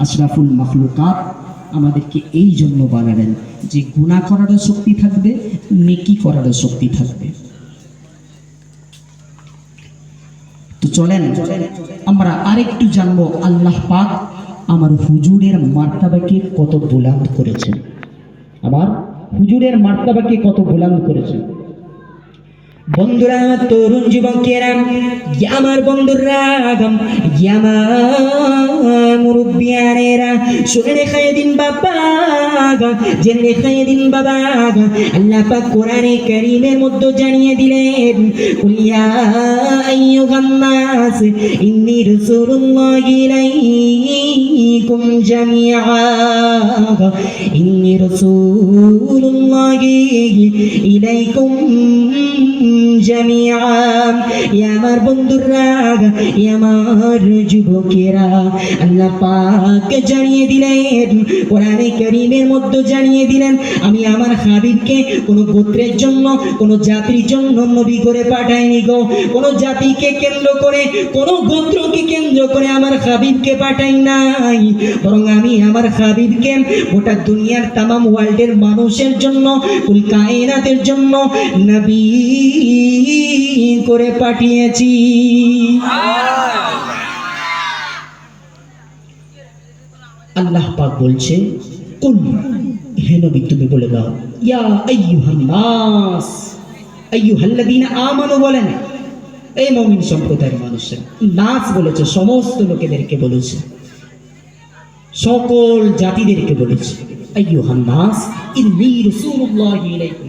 আশরাফুল মাখলুকাত আমাদেরকে এই জন্য বানালেন যে গুনাহ করারও শক্তি থাকবে, নেকি করারও শক্তি থাকবে। তো চলেন আমরা আরেকটু জানবো আল্লাহ পাক আমার হুজুরের মার্তাবাকে কত বুলন্দ করেছেন, আমার হুজুরের মার্তাবাকে কত বুলন্দ করেছেন। বন্ধুরা, তরুণ যুবকেরা, আমার বন্ধুরা, আমার মুরব্বিয়ানেরা, শুনে রেখে দিন বাবা, জেনে রেখে দিন বাবা, আল্লাহ পাক কোরআনে কারীমের মধ্যে জানিয়ে দিলেন, কুল ইয়া আইয়ুহান নাস ইন্নী রাসূলুল্লাহি ইলাইকুম জামিআ, ইন্নী রাসূলুল্লাহি ইলাইকুম জামিআ। আমার বন্ধুরা, আমার যুবকেরা, আল্লাহ পাক জানিয়ে দিলেন, কোরআনে কারীমের মধ্যে জানিয়ে দিলেন, আমি আমার হাবিবকে কোন গোত্রের জন্য, কোন জাতির জন্য নবী করে পাঠাইনি গো। কোন জাতিকে কেন্দ্র করে, কোন গোত্রকে কেন্দ্র করে আমার হাবিবকে পাঠাই নাই, বরং আমি আমার হাবিবকে গোটা দুনিয়ার তামাম ওয়ার্ল্ডের মানুষের জন্য, কুল কায়নাতের জন্য নবী করে পাঠিয়েছি। আল্লাহ পাক বলছে, কুল, হে নবী তুমি বলে দাও, ইয়া আইয়ুহান নাস, আইয়ুহাল্লাযীনা আমানু বলেন, এই মুমিন সম্প্রদায়ের মানুষেরা। নাস বলেছে সমস্ত লোকেদেরকে বলেছে, সকল জাতিদেরকে বলেছে, আইয়ুহান নাস ইন্নী রাসূলুল্লাহি ইলাইকুম